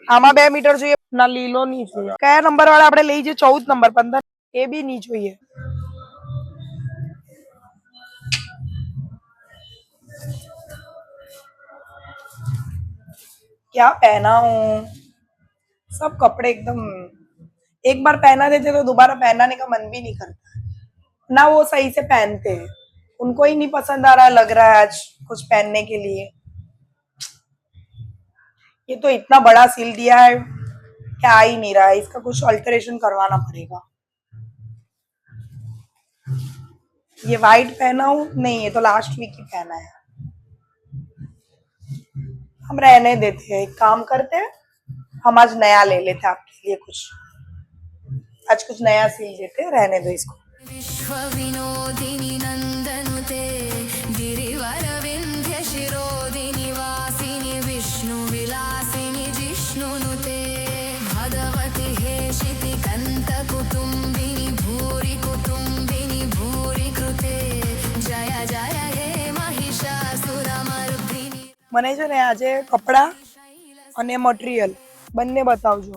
આમાં 2 મીટર જોઈએ ના, લીલો નહીં જોઈએ. કયા નંબર વાળા આપણે લઈ જઈએ? 14 નંબર 15 એ બી નહીં જોઈએ. क्या पहना हूँ, सब कपड़े एकदम एक बार पहना देते तो दोबारा पहनाने का मन भी नहीं करता ना. वो सही से पहनते हैं, उनको ही नहीं पसंद आ रहा, लग रहा है आज कुछ पहनने के लिए. ये तो इतना बड़ा सिल दिया है कि आ ही नहीं रहा है, इसका कुछ अल्टरेशन करवाना पड़ेगा. ये वाइट पहना हूँ नहीं, ये तो लास्ट वीक ही पहना है. हम रहने देते हैं, एक काम करते हैं, हम आज नया ले लेते हैं आपके लिए कुछ. आज कुछ नया सिल देते हैं, रहने दो इसको. विश्व विनोदिनी नंदनुते गिरिवर विंध्य शिरोदिनी वासिनी विष्णु विलासिनी जिष्णुनुते भगवती हेशिति कंत कुटुंबिनी भूरि कृते जय जय हे महिषासुरमर्दिनी. મને છે ને આજે કપડા અને મટીરિયલ બંને બતાવજો.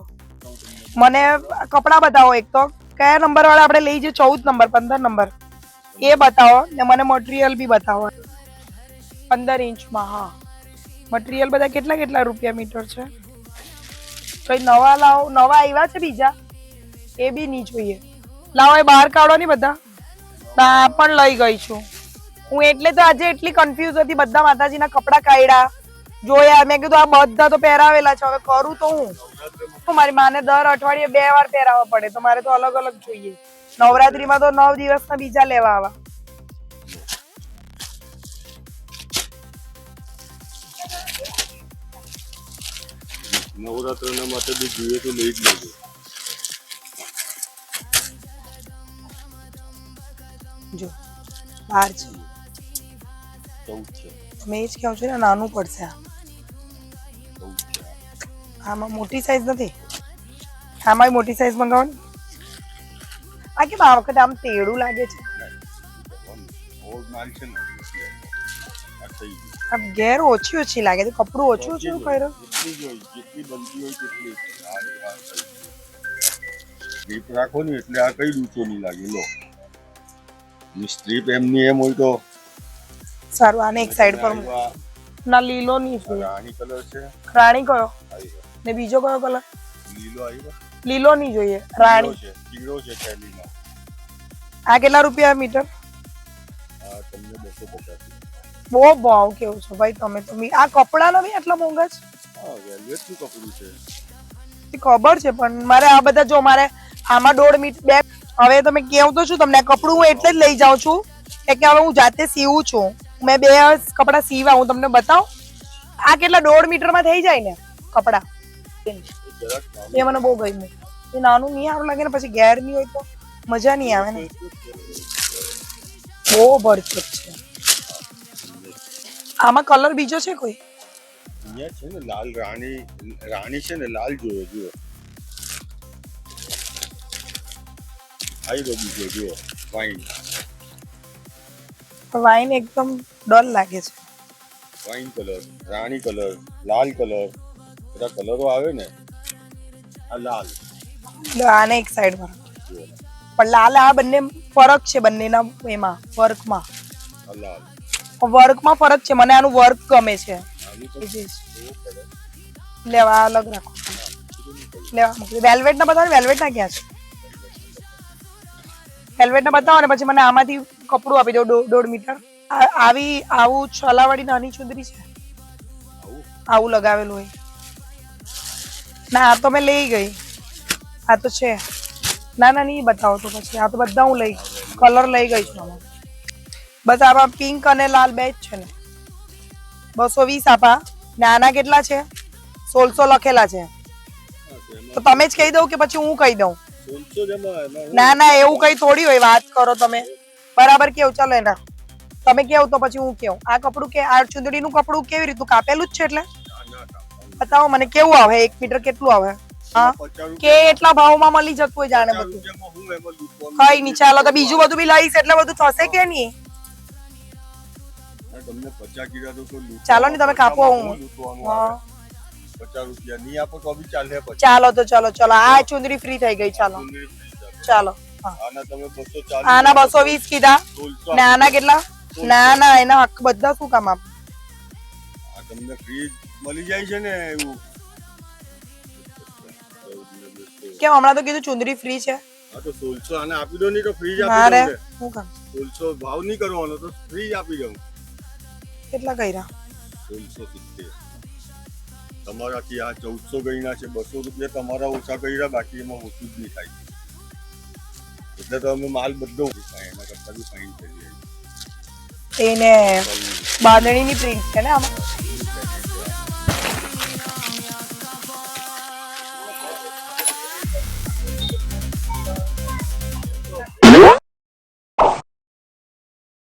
મને કપડા બતાવો, એક તો કયા નંબર વાળા આપણે લઈ જઈએ? 14 નંબર 15 નંબર એ બતાવો ને મને મટીરિયલ બી બતાવો 15 ઇંચમાં. હા, મટીરિયલ બધા કેટલા કેટલા રૂપિયા મીટર છે? કઈ નવા લાવો, નવા આવ્યા છે બીજા એ બી નહીં જોઈએ. લાવો એ બહાર કાઢો ને બધા. ના પણ લઈ ગઈ છું હું, એટલે તો આજે એટલી કન્ફ્યુઝ હતી. બધા માતાજીના કપડા કાઢ્યા, જોયા, મેં કીધું આ બધા તો પહેરાવેલા છે, હવે કરું તો હું. મારી માને દર અઠવાડિયે 2 વાર પહેરાવવા પડે, તો મારે તો અલગ અલગ જોઈએ. નવરાત્રીમાં તો 9 દિવસના બીજા લેવા આવા. નવરાત્રના માટે બી જોઈએ તો લઈ જ લેજો. જો બાર છે, 14 છે. મેં જ કહું છું ને, નાનું પડશે આ. આમાં મોટી સાઈઝ નથી, આમાં મોટી સાઈઝ મંગાવવાની. આ કેમ આ વખતે આમ તેડું લાગે છે? આ ઘેર ઓછી ઓછી લાગે છે, કપડું ઓછું ઓછું કર્યું. જેટલી બનતી હોય તેટલી સ્ટ્રીપ રાખો ને એટલે આ કઈ ઊંચો નહીં લાગે. લો સ્ટ્રીપ એમની એમ હોય તો સારું. આને એક સાઈડ પર ના, લીલો નહીં જોઈએ. રાણી કલર છે. રાણી કયો ને બીજો કયો કલર? લીલો આવ્યો. લીલો નહીં જોઈએ, રાણી છે. પીળો છે થેલીનો. આ કેટલા રૂપિયા મીટર? આ તમને 250. બહુ ભાવ કેવું છે ભાઈ તમે તો. આ કપડાનો બી આટલા મોંઘા છે? હા, વેલ્વેટનું કપડું છે. ખબર છે, પણ મારે આ બધા જો મારે આમાં 1.5 મીટર 2. હવે તમે કેવું તો છું તમને, કપડું હું એટલે જ લઈ જાઉં છું કે હવે હું જાતે સીવું છું. મેં 2 કપડા સીવા, હું તમને બતાવું. આ કેટલા 1.5 મીટરમાં થઈ જાય ને કપડા? એ મને બહુ ગમ્યું. એ નાનું નહીં સારું લાગે ને, પછી ઘેર નહીં હોય તો મજા નહીં આવે ને. બહુ ભરચક છે. આમાં કલર બીજો છે કોઈ? અહીંયા છે ને લાલ, રાણી છે ને લાલ જોયો. જુઓ આઈ ગયો બીજો. જુઓ વાઇન એકદમ ડલ લાગે છે. વાઇન કલર, રાણી કલર, લાલ કલર, બધા કલરો આવે ને. આ લાલ. આને એક સાઈડ પર પણ લાલ. આ બંને ફરક છે, બંનેના એમાં વર્કમાં. આ લાલ વર્કમાં ફરક છે. મને આનું વર્ક ગમે છે. લેવા અલગ રાખો. લેવા વેલ્વેટ ના બતાવો. વેલ્વેટ ના ક્યાં છે? વેલ્વેટ ના બતાવો ને પછી મને આમાંથી કપડું આપી દો 1.5 મીટર. આવું છલાવાળી નાની ચુંદડી છે, આવું લગાવેલું હોય. ના આ તો મેં લઈ ગઈ. આ તો છે. ના ના નહીં બતાવો તો પછી. આ તો બધા હું લઈ કલર લઈ ગઈ છું આમાં. બસ આમાં પિંક અને લાલ 2 જ છે ને. 220 આપા ને આના કેટલા છે? 1600 લખેલા છે. તો તમે જ કહી દઉં કે પછી હું કહી દઉં? ના ના એવું કઈ થોડી હોય, વાત કરો તમે. બરાબર કેવું? ચાલો એના તમે કેવું તો પછી હું કેવું. આ કપડું કે આ ચુંદડીનું કપડું કેવી રીતનું કાપેલું જ છે? એટલે બતાવો મને કેવું આવે. 1 મીટર કેટલું આવે? હા, કે એટલા ભાવમાં મળી જતું હોય જાણે બધું. કઈ નહીં, ચાલો તો બીજું બધું બી લઈશ એટલે બધું થશે કે નહીં? તમને 50 કીધા તો ચાલો ને તમે કાપો. હું રૂપિયા નહીં આપો તો બી ચાલે. પછી ચાલો તો ચલો ચલો આ ચુંદડી ફ્રી થઈ ગઈ. ચાલો ચુંદડી free ચાલે. ચાલો હા. આના તમે 240 આના 220 કીધા 1600 ને આના કેટલા? ના ના એના હક બધા શું કામ આપ? આ તમને ફ્રી મળી જાય છે ને એવું. કેમ હમણાં તો કીધું ચુંદડી ફ્રી છે. હા તો 1600 આને આપી દો, નહીં તો ફ્રી જ ના આપી રે દઉં ને. શું કામ? 1600 ભાવ નહીં કરવાનો તો ફ્રી આપી દઉં. કેટલા કર્યા? 1670. તમારાથી આ 1400 ગઈના છે, 200 રૂપિયા તમારા ઓછા કર્યા, બાકી એમાં ઓછું જ નહીં થાય. એટલે તો અમે માલ બધો એના કરતા બી ફાઇન કરી એને બાંધણીની પ્રિન્ટ છે ને આમાં.